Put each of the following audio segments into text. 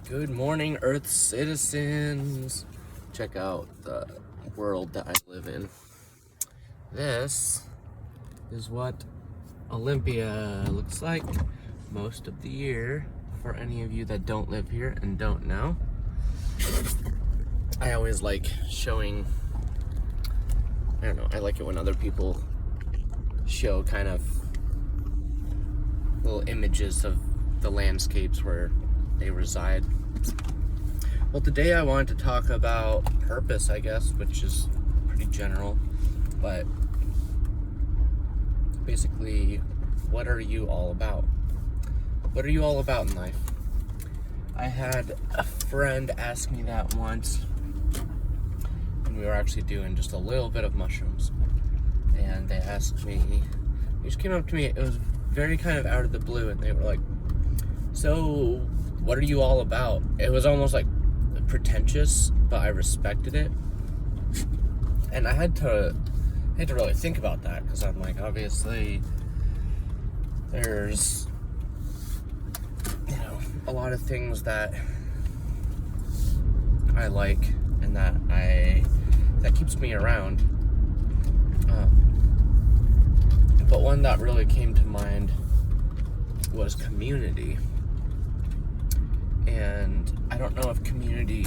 Good morning, Earth citizens. Check out the world that I live in. This is what Olympia looks like most of the year. For any of you that don't live here and don't know, I always like showing, I like it when other people show kind of little images of the landscapes where they reside. Well, today I wanted to talk about purpose, I guess, which is pretty general, but basically, what are you all about? What are you all about in life? I had a friend ask me that once, and we were actually doing just a little bit of mushrooms, and they asked me, they just came up to me, it was very kind of out of the blue, and they were like, so what are you all about? It was almost like pretentious, but I respected it. And I had to really think about that, because I'm like, obviously there's a lot of things that I like and that keeps me around. But one that really came to mind was community. And I don't know if community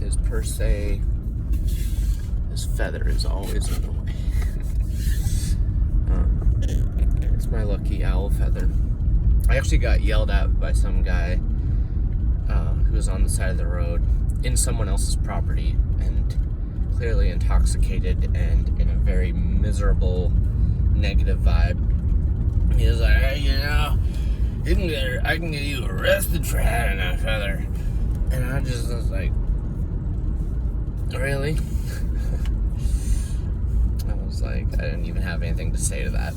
is per se, this feather is always in the way. It's my lucky owl feather. I actually got yelled at by some guy who was on the side of the road in someone else's property and clearly intoxicated and in a very miserable, negative vibe. He was like, hey, I can get you arrested for having that feather. And I just was like, really? I was like, I didn't even have anything to say to that.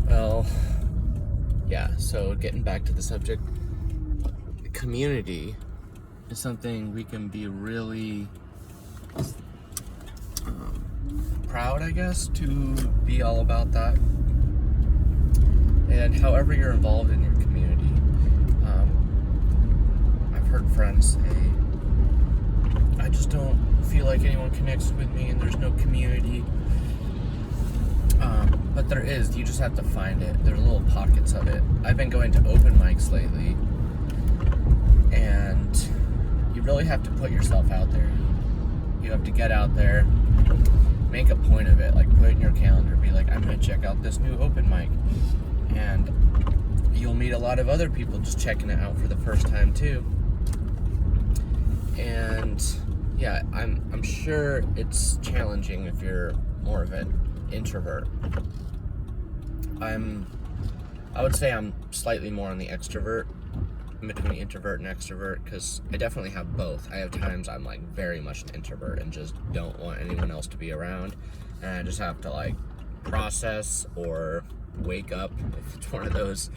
Well, yeah, so getting back to the subject, community is something we can be really proud, I guess, to be all about that. And however you're involved in your community, I've heard friends say, I just don't feel like anyone connects with me and there's no community. But there is, you just have to find it. There's little pockets of it. I've been going to open mics lately, and you really have to put yourself out there. You have to get out there, make a point of it, like put it in your calendar, be like, I'm gonna check out this new open mic. And you'll meet a lot of other people just checking it out for the first time too. And yeah, I'm sure it's challenging if you're more of an introvert. I would say I'm slightly more on the extrovert, in between introvert and extrovert, because I definitely have both. I have times I'm like very much an introvert and just don't want anyone else to be around, and I just have to like process or wake up if it's one of those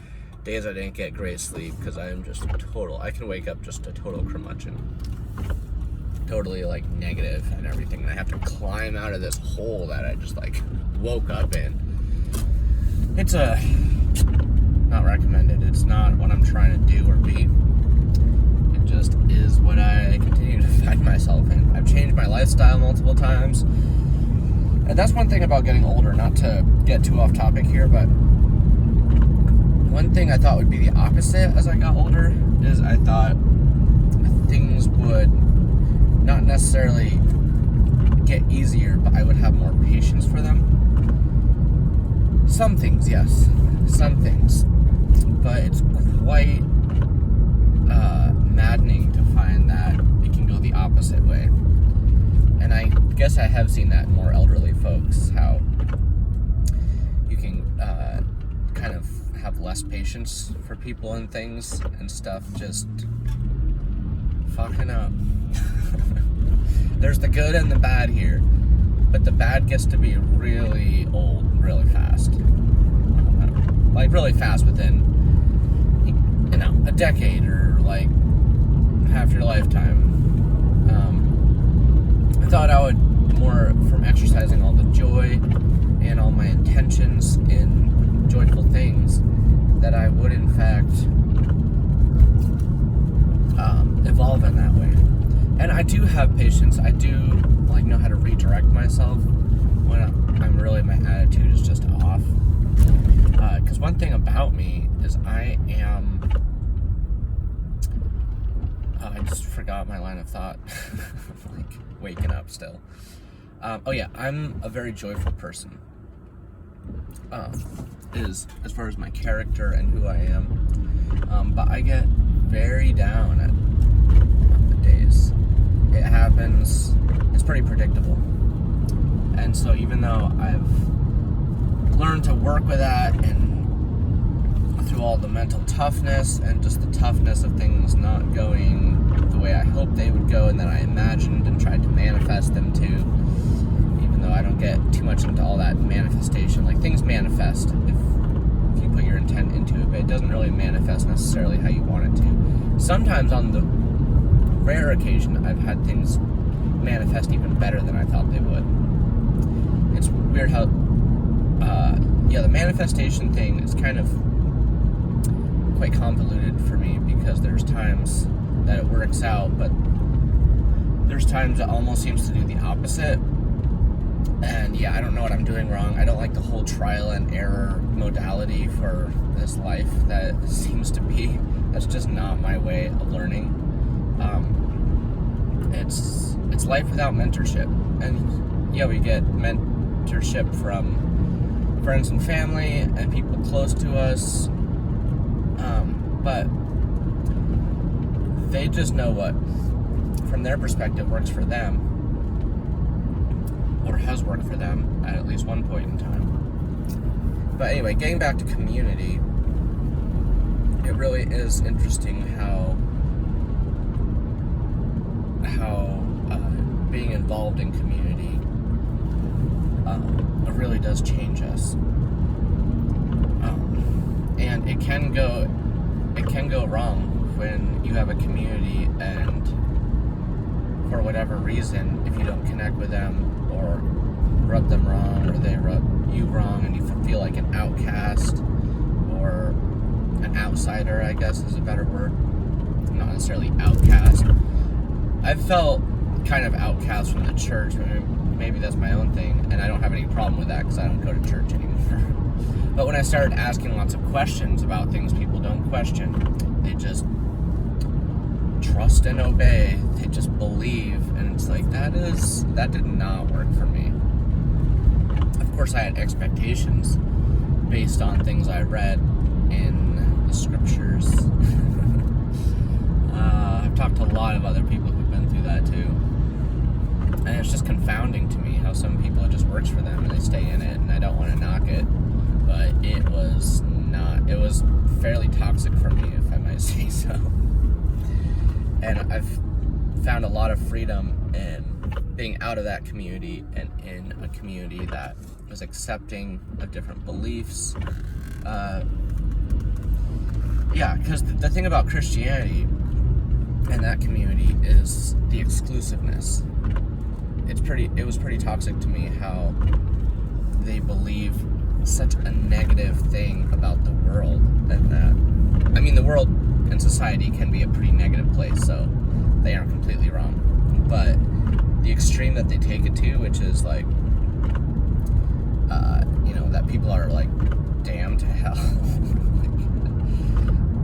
days I didn't get great sleep, because I am just I can wake up just a total curmudgeon, totally like negative and everything, and I have to climb out of this hole that I just like woke up in. It's not recommended. It's not what I'm trying to do or be. It just is what I continue to find myself in. I've changed my lifestyle multiple times, and that's one thing about getting older, not to get too off topic here, but one thing I thought would be the opposite as I got older is I thought things would not necessarily get easier, but I would have more patience for them. Some things, yes. Some things. But it's quite maddening to find that it can go the opposite way. And I guess I have seen that in more elderly folks, how you can kind of have less patience for people and things and stuff just fucking up. There's the good and the bad here, but the bad gets to be really old really fast. Like really fast within, a decade or like half your lifetime. I thought I would more from exercising all the joy and all my intentions in joyful things that I would in fact evolve in that way. And I do have patience. I do like know how to redirect myself when I'm really, my attitude is just off. Because one thing about me is I just forgot my line of thought. Like waking up still. I'm a very joyful person. Is as far as my character and who I am. But I get very down at the days. It happens. It's pretty predictable. And so even though I've learned to work with that and through all the mental toughness and just the toughness of things not going the way I hoped they would go and that I imagined and tried to manifest them to, even though I don't get too much into all that manifestation. Like, things manifest if you put your intent into it, but it doesn't really manifest necessarily how you want it to. Sometimes on the rare occasion I've had things manifest even better than I thought they would. It's weird how the manifestation thing is kind of quite convoluted for me, because there's times that it works out, but there's times it almost seems to do the opposite. And I don't know what I'm doing wrong. I don't like the whole trial and error modality for this life that seems to be. That's just not my way of learning. It's life without mentorship. And we get mentorship from friends and family and people close to us. But they just know what, from their perspective, works for them, or has worked for them at least one point in time. But anyway, getting back to community, it really is interesting how being involved in community really does change us. And it can go wrong when you have a community and for whatever reason, if you don't connect with them or rub them wrong, or they rub you wrong and you feel like an outcast or an outsider, I guess is a better word, not necessarily outcast. I've felt kind of outcast from the church. Maybe that's my own thing, and I don't have any problem with that because I don't go to church anymore. But when I started asking lots of questions about things people don't question, they just trust and obey. They just believe, and it's like, that did not work for me. Of course, I had expectations based on things I read in the scriptures. I've talked to a lot of other people who've been through that too, and it's just confounding to me how some people, it just works for them and they stay in it, and I don't want to knock it, but it was fairly toxic for me, if I might say so. And I've found a lot of freedom in being out of that community and in a community that is accepting of different beliefs. Because the thing about Christianity and that community is the exclusiveness. It was pretty toxic to me how they believe such a negative thing about the world, and that, I mean, the world and society can be a pretty negative place, so they aren't completely wrong. But the extreme that they take it to, which is like, that people are like damned to hell.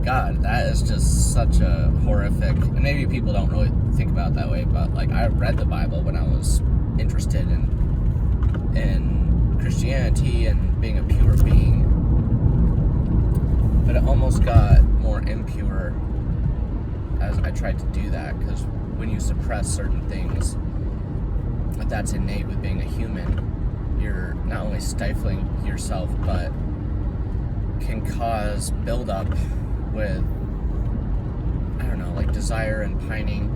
God, that is just such a horrific, and maybe people don't really think about it that way, but like, I read the Bible when I was interested in Christianity and being a pure being, but it almost got more impure as I tried to do that, because when you suppress certain things, that's innate with being a human, you're not only stifling yourself, but can cause buildup with, I don't know, like desire and pining.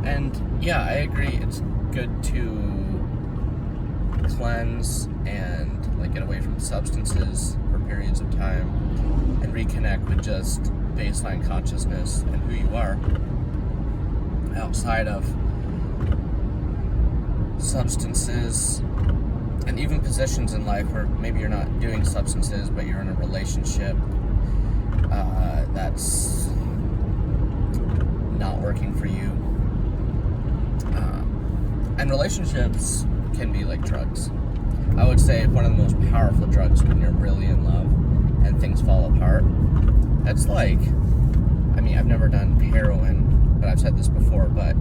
And I agree, it's good to cleanse and like get away from substances for periods of time and reconnect with just baseline consciousness and who you are outside of substances, and even positions in life where maybe you're not doing substances, but you're in a relationship that's not working working for you. And relationships can be like drugs. I would say one of the most powerful drugs when you're really in love and things fall apart. It's like, I mean, I've never done heroin, but I've said this before, but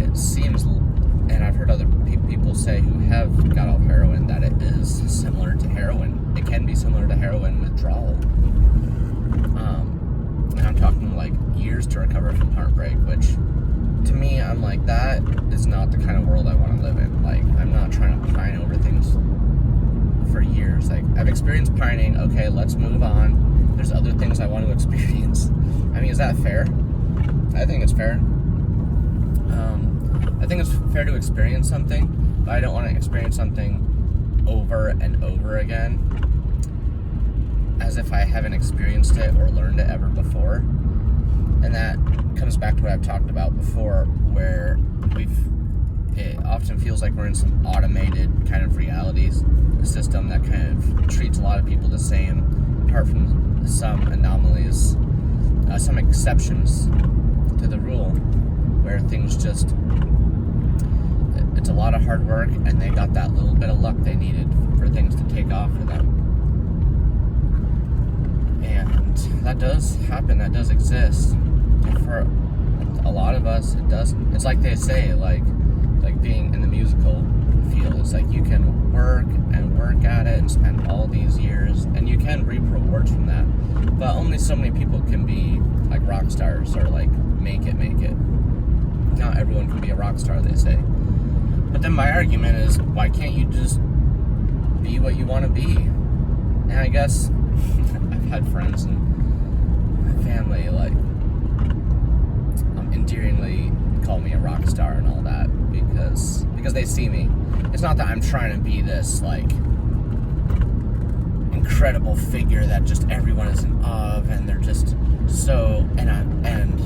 it seems, and I've heard other people say who have got off heroin, that it is similar to heroin. It can be similar to heroin withdrawal. And I'm talking like years to recover from heartbreak, which to me, I'm like, that is not the kind of world I want to live in. Like, I'm not trying to pine over things for years. Like, I've experienced pining. Okay, let's move on. There's other things I want to experience. I mean, is that fair? I think it's fair. I think it's fair to experience something, but I don't want to experience something over and over again as if I haven't experienced it or learned it ever before. And that comes back to what I've talked about before, where it often feels like we're in some automated kind of reality system that kind of treats a lot of people the same, apart from some anomalies, some exceptions to the rule, where things just, it's a lot of hard work and they got that little bit of luck they needed for things to take off for them. And that does happen, that does exist. And for a lot of us, it doesn't. It's like they say, like being in the musical field, it's like you can work and work at it and spend all these years, and you can reap rewards from that. But only so many people can be like rock stars or like make it. Not everyone can be a rock star, they say. But then my argument is, why can't you just be what you want to be? And I guess I've had friends and my family like endearingly call me a rock star and all that because they see me. It's not that I'm trying to be this like incredible figure that just everyone is in awe of, and they're just so, and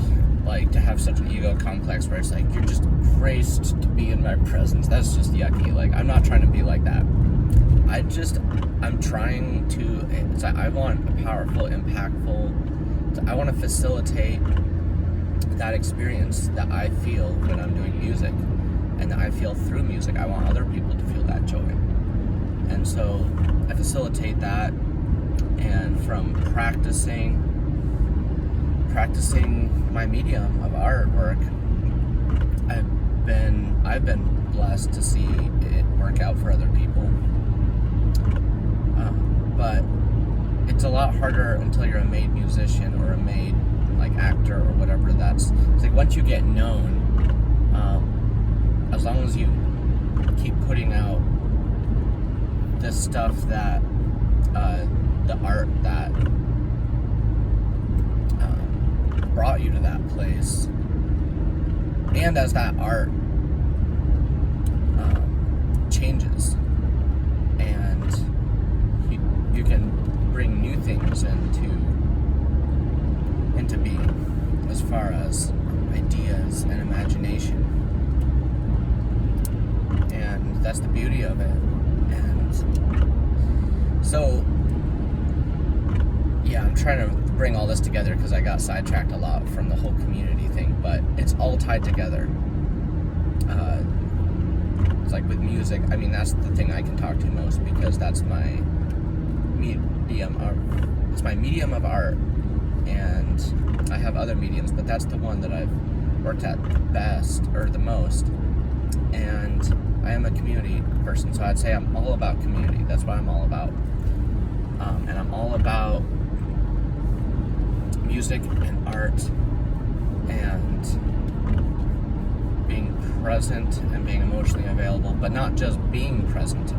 like to have such an ego complex where it's like you're just graced to be in my presence. That's just yucky. Like, I'm not trying to be like that. I'm trying to, it's like I want a powerful, impactful, I want to facilitate that experience that I feel when I'm doing music and that I feel through music. I want other people to feel that joy. And so I facilitate that, and from practicing my medium of artwork, I've been blessed to see it work out for other people. But it's a lot harder until you're a made musician or a made like actor or whatever. It's like once you get known, as long as you keep putting out the stuff that the art that brought you to that place, and as that art changes and you can bring new things into being, as far as ideas and imagination, and that's the beauty of it. And so yeah, I'm trying to bring all this together because I got sidetracked a lot from the whole community thing, but it's all tied together. It's like with music, I mean, that's the thing I can talk to most because that's my medium of art, and I have other mediums, but that's the one that I've worked at best or the most. And I am a community person, so I'd say I'm all about community. That's what I'm all about. And I'm all about music and art and being present and being emotionally available, but not just being present,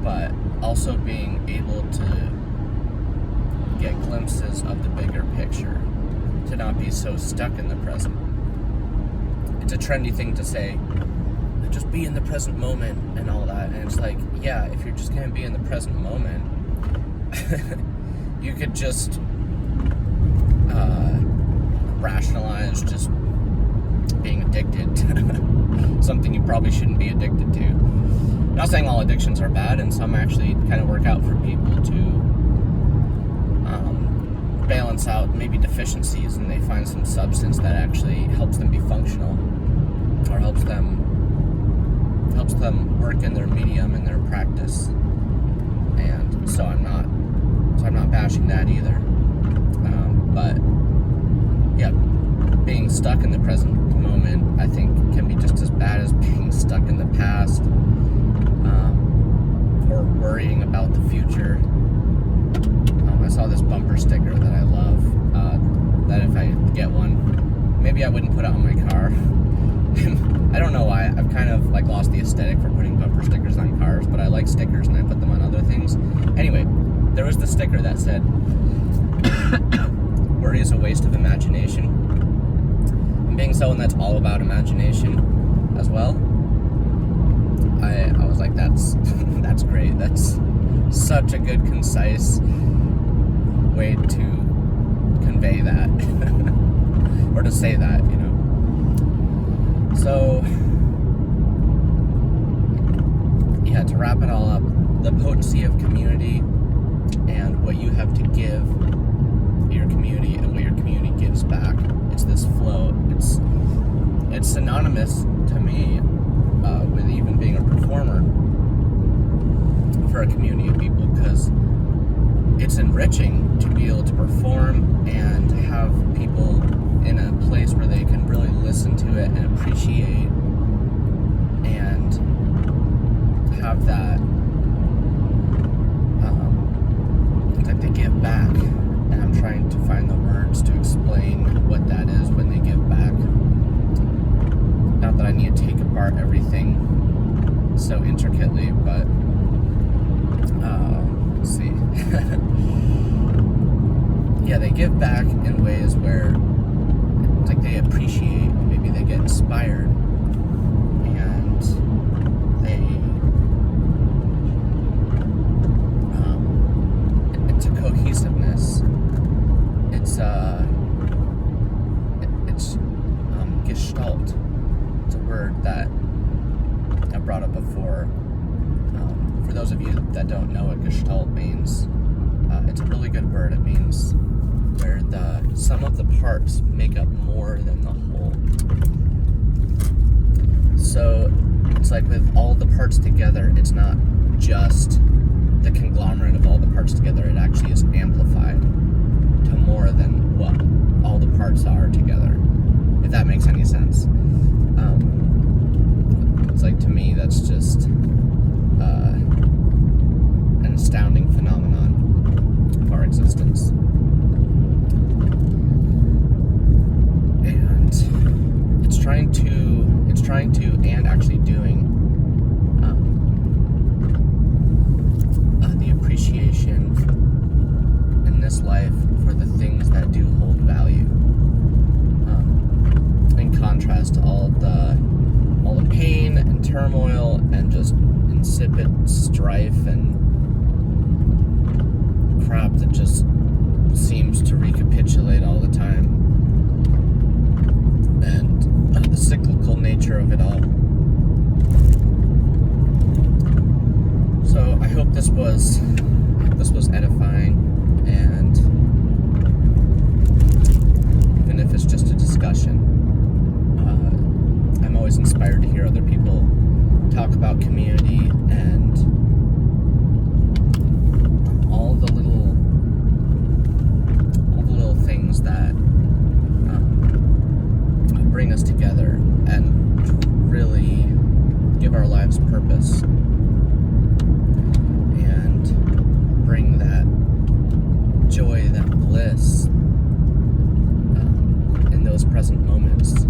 but also being able to get glimpses of the bigger picture, to not be so stuck in the present. It's a trendy thing to say, just be in the present moment and all that, and it's like, yeah, if you're just going to be in the present moment, you could just rationalize just being addicted to something you probably shouldn't be addicted to. I'm not saying all addictions are bad, and some actually kind of work out for people to balance out maybe deficiencies, and they find some substance that actually helps them be functional, or helps them work in their medium, in their practice. And so I'm not bashing that either. But yeah, being stuck in the present moment, I think, can be just as bad as being stuck in the past, or worrying about the future. I saw this bumper sticker that I love, that if I get one, maybe I wouldn't put it on my car. I don't know why. I've kind of like lost the aesthetic for putting bumper stickers on cars, but I like stickers and I put them on other things. Anyway, there was the sticker that said, worry is a waste of imagination. And being someone that's all about imagination as well, I was like, that's great. That's such a good, concise way to convey that, or to say that, you know. So, yeah, to wrap it all up, the potency of community and what you have to give your community and what your community gives back. It's this flow. It's synonymous to me with even being a performer for a community of people, because it's enriching to be able to perform and have people in a place where they can really listen to it and appreciate and have that, like they give back. And I'm trying to find the words to explain what that is when they give back. Not that I need to take apart everything so intricately, but let's see. Yeah, they give back in ways where it's like they appreciate, maybe they get inspired, and it's a cohesiveness. It's gestalt. It's a word that I brought up before. For those of you that don't know what gestalt means, it's a really good word. It means where the sum of the parts make up more than the whole. So it's like with all the parts together, it's not just the conglomerate of all the parts together. It actually is amplified to more than what all the parts are together, if that makes any sense. It's like, to me, that's just an astounding phenomenon of our existence. And it's trying to and actually doing the appreciation in this life for the things that do hold value, in contrast to all the pain and turmoil and just insipid strife and crap that just seems to recapitulate all the time, and the cyclical nature of it all. So I hope this was edifying, and even if it's just a discussion, I'm always inspired to hear other people talk about community and all the little things that bring us together and really give our lives purpose and bring that joy, that bliss in those present moments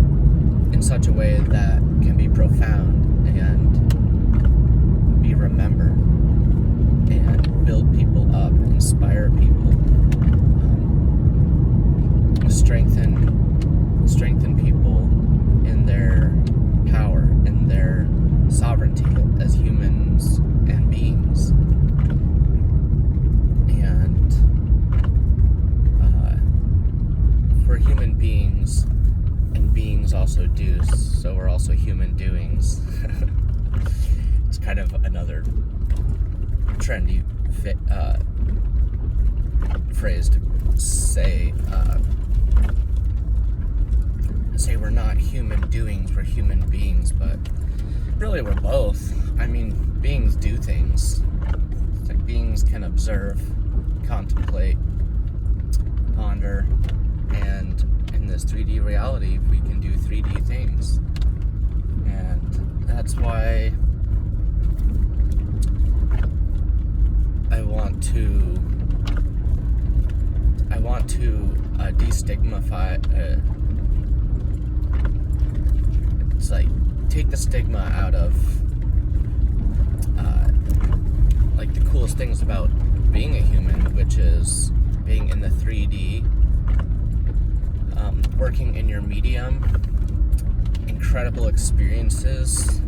in such a way that can be profound and be remembered and build people up, inspire people, strengthen people in their power, in their sovereignty as humans and beings. And we're human beings, and beings also do, so we're also human doings. It's kind of another trendy phrase to say we're not human doings, we're human beings, but really we're both. I mean, beings do things. It's like beings can observe, contemplate, ponder, and in this 3D reality, we can do 3D things. And that's why I want to destigmatize. It's like take the stigma out of like the coolest things about being a human, which is being in the 3D, working in your medium, incredible experiences,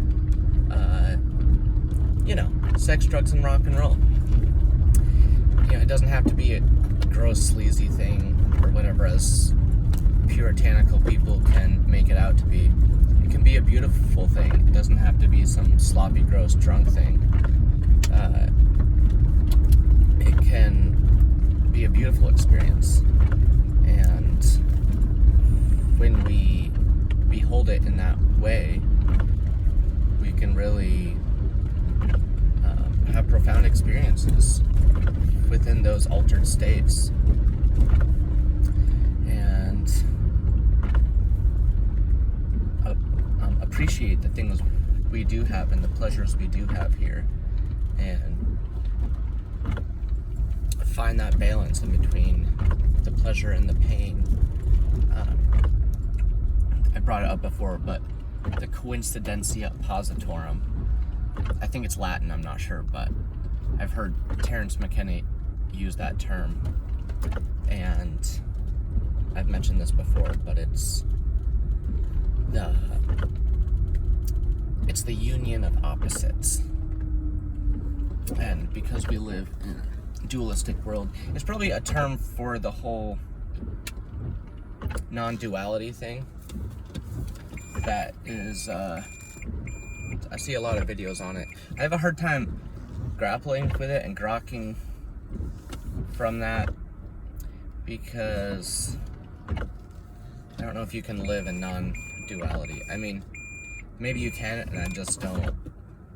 sex, drugs, and rock and roll. It doesn't have to be a gross, sleazy thing or whatever, as puritanical people can make it out to be. It can be a beautiful thing. It doesn't have to be some sloppy, gross, drunk thing. It can be a beautiful experience. And when we behold it in that way, we can really have profound experiences within those altered states. And appreciate the things we do have and the pleasures we do have here, and find that balance in between the pleasure and the pain. I brought it up before, but the coincidentia positorum, I think it's Latin, I'm not sure, but I've heard Terence McKenna use that term, and I've mentioned this before, but it's the union of opposites. And because we live in a dualistic world, it's probably a term for the whole non-duality thing that is, I see a lot of videos on it. I have a hard time grappling with it and grokking from that, because I don't know if you can live in non-duality. I mean, maybe you can, and I just don't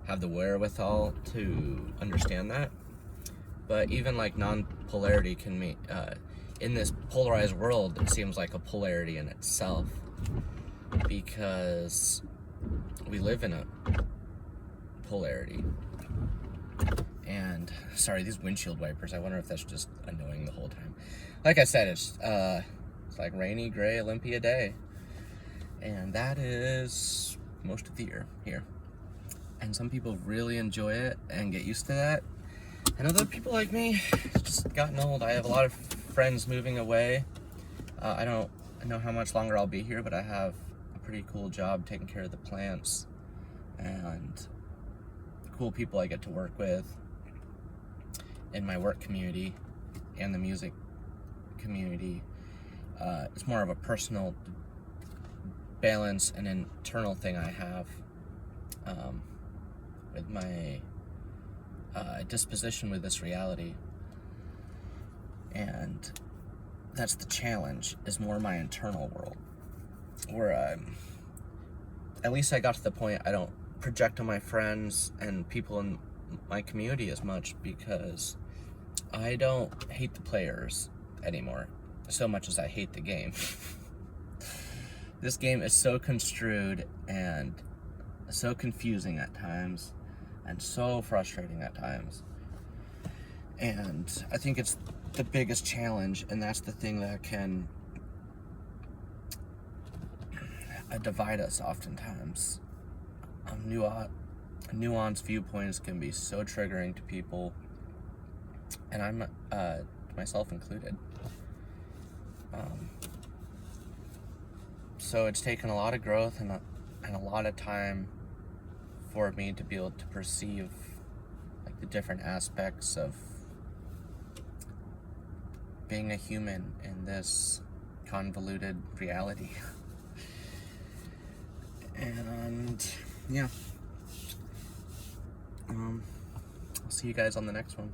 have the wherewithal to understand that. But even like non-polarity can mean, in this polarized world, it seems like a polarity in itself, because we live in a polarity. And sorry, these windshield wipers, I wonder if that's just annoying the whole time. Like I said, it's like rainy, gray Olympia day, and that is most of the year here. And some people really enjoy it and get used to that, and other people like me, it's just gotten old. I have a lot of friends moving away. I don't know how much longer I'll be here, but I have a pretty cool job taking care of the plants, and cool people I get to work with in my work community and the music community. It's more of a personal balance and internal thing I have with my disposition with this reality. And that's the challenge, is more my internal world, where at least I got to the point I don't project on my friends and people in my community as much, because I don't hate the players anymore so much as I hate the game. This game is so construed and so confusing at times and so frustrating at times, and I think it's the biggest challenge, and that's the thing that can divide us oftentimes. Nuanced viewpoints can be so triggering to people, and I'm myself included. So it's taken a lot of growth and a lot of time for me to be able to perceive like the different aspects of being a human in this convoluted reality. And yeah, I'll see you guys on the next one.